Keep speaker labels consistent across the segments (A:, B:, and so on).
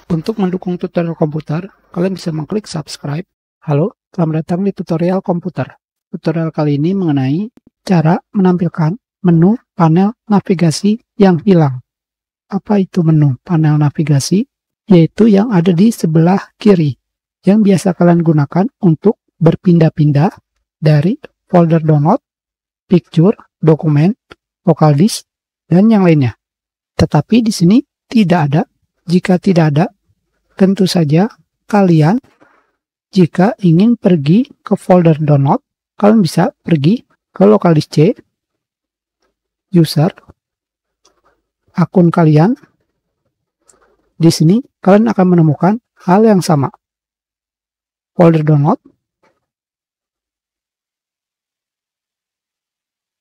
A: Untuk mendukung tutorial komputer, kalian bisa mengklik subscribe. Halo, selamat datang di tutorial komputer. Tutorial kali ini mengenai cara menampilkan menu panel navigasi yang hilang. Apa itu menu panel navigasi? Yaitu yang ada di sebelah kiri, yang biasa kalian gunakan untuk berpindah-pindah dari folder download, picture, dokumen, local disk, dan yang lainnya. Tetapi di sini tidak ada. Jika tidak ada, tentu saja kalian jika ingin pergi ke folder download, kalian bisa pergi ke local disk C, user, akun kalian. Di sini kalian akan menemukan hal yang sama. Folder download,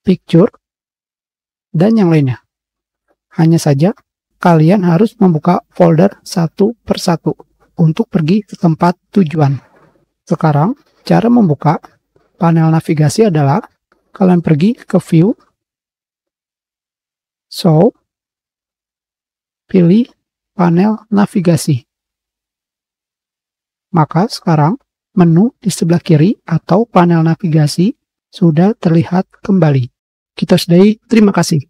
A: picture, dan yang lainnya. Hanya saja kalian harus membuka folder satu persatu untuk pergi ke tempat tujuan. Sekarang, cara membuka panel navigasi adalah kalian pergi ke View, Show, pilih panel navigasi. Maka sekarang menu di sebelah kiri atau panel navigasi sudah terlihat kembali. Kita sudahi, terima kasih.